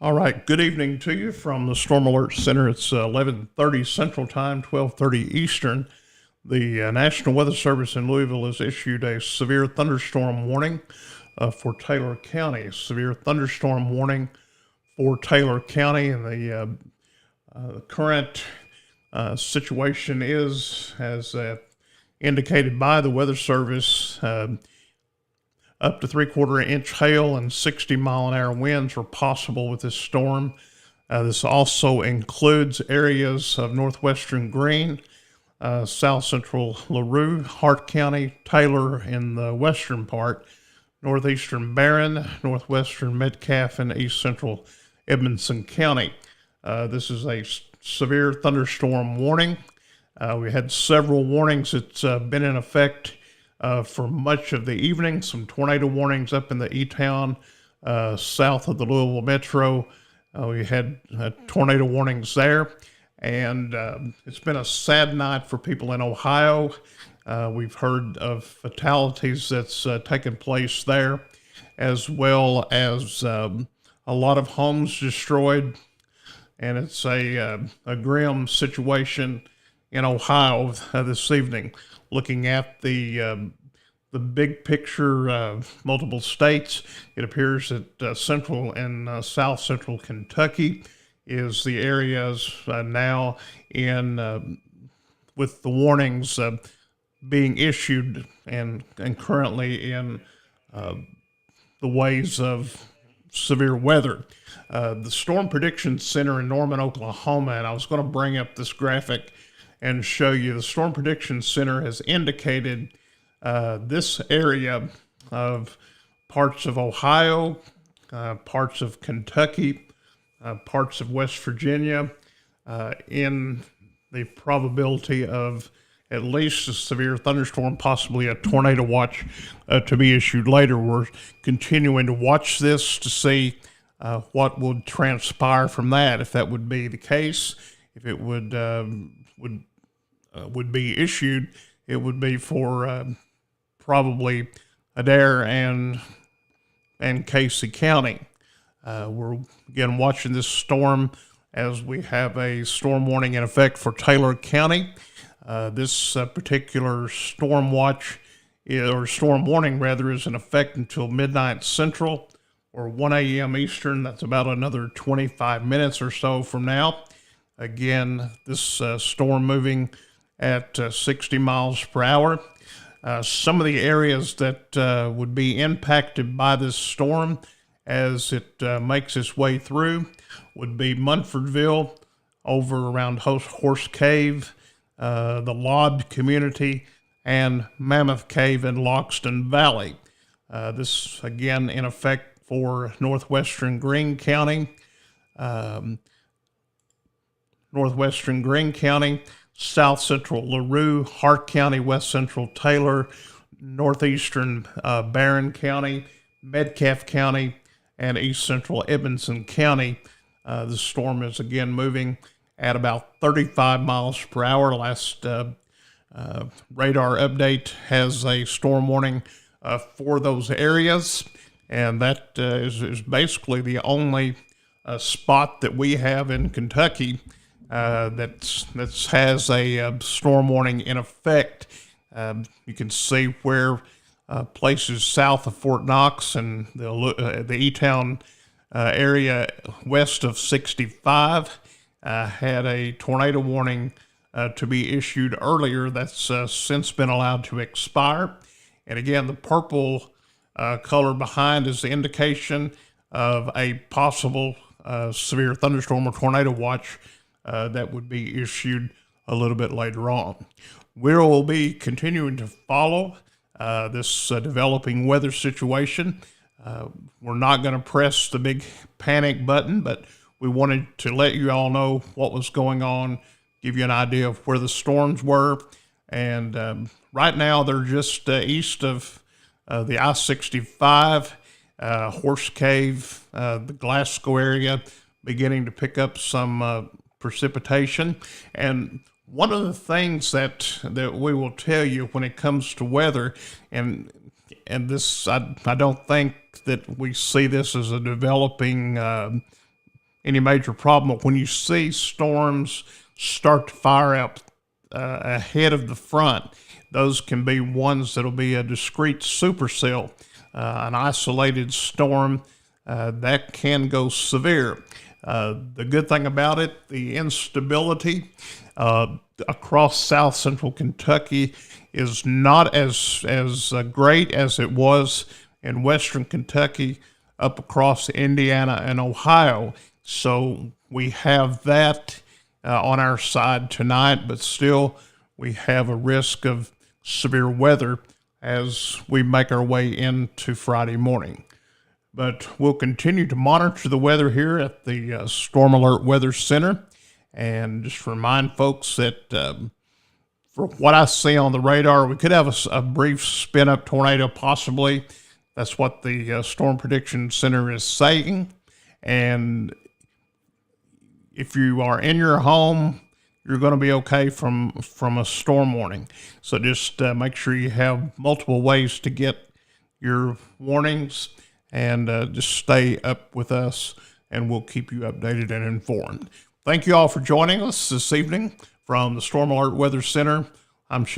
All right. Good evening to you from the Storm Alert Center. It's 11:30 Central Time, 12:30 Eastern. The National Weather Service in Louisville has issued a severe thunderstorm warning for Taylor County. Severe thunderstorm warning for Taylor County, and the current situation is, as indicated by the Weather Service, up to 3/4 inch hail and 60-mile-an-hour winds are possible with this storm. This also includes areas of northwestern Greene, south central LaRue, Hart County, Taylor in the western part, northeastern Barron, northwestern Metcalfe, and east central Edmonson County. This is a severe thunderstorm warning. We had several warnings that's been in effect for much of the evening. Some tornado warnings up in the E-Town, south of the Louisville Metro. We had tornado warnings there. And it's been a sad night for people in Ohio. We've heard of fatalities that's taken place there, as well as a lot of homes destroyed. And it's a grim situation in Ohio this evening. Looking at the big picture of multiple states, it appears that central and south central Kentucky is the areas now in with the warnings being issued and currently in the ways of severe weather. The Storm Prediction Center in Norman, Oklahoma, and I was going to bring up this graphic and show you, the Storm Prediction Center has indicated this area of parts of Ohio, parts of Kentucky, parts of West Virginia, in the probability of at least a severe thunderstorm, possibly a tornado watch to be issued later. We're continuing to watch this to see what would transpire from that. If that would be the case, if it would be issued, it would be for probably Adair and Casey County. We're again watching this storm as we have a storm warning in effect for Taylor County. This particular storm watch, or storm warning rather, is in effect until midnight Central or 1 a.m. Eastern. That's about another 25 minutes or so from now. Again, this storm moving at 60 miles per hour. Some of the areas that would be impacted by this storm as it makes its way through would be Munfordville, over around Horse Cave, the Lobb community, and Mammoth Cave in Loxton Valley. This, again, in effect for northwestern Greene County, south central LaRue, Hart County, west central Taylor, northeastern Barron County, Metcalfe County, and east central Edmonson County. The storm is again moving at about 35 miles per hour. Last radar update has a storm warning for those areas, and that is basically the only spot that we have in Kentucky that has a storm warning in effect. You can see where places south of Fort Knox and the E-Town area west of 65 had a tornado warning to be issued earlier. That's since been allowed to expire. And again, the purple color behind is the indication of a possible severe thunderstorm or tornado watch that would be issued a little bit later on. We will be continuing to follow this developing weather situation. We're not going to press the big panic button, but we wanted to let you all know what was going on, give you an idea of where the storms were. And right now they're just east of the I-65, Horse Cave, the Glasgow area, beginning to pick up some precipitation. And one of the things that we will tell you when it comes to weather, and this, I don't think that we see this as a developing any major problem. But when you see storms start to fire up ahead of the front, those can be ones that'll be a discrete supercell, an isolated storm that can go severe. The good thing about it, the instability across south central Kentucky is not as great as it was in western Kentucky up across Indiana and Ohio. So we have that on our side tonight, but still we have a risk of severe weather as we make our way into Friday morning. But we'll continue to monitor the weather here at the Storm Alert Weather Center, and just remind folks that for what I see on the radar, we could have a brief spin-up tornado possibly. That's what the Storm Prediction Center is saying. And if you are in your home, you're going to be okay from a storm warning. So just make sure you have multiple ways to get your warnings, and just stay up with us, and we'll keep you updated and informed. Thank you all for joining us this evening from the Storm Alert Weather Center. I'm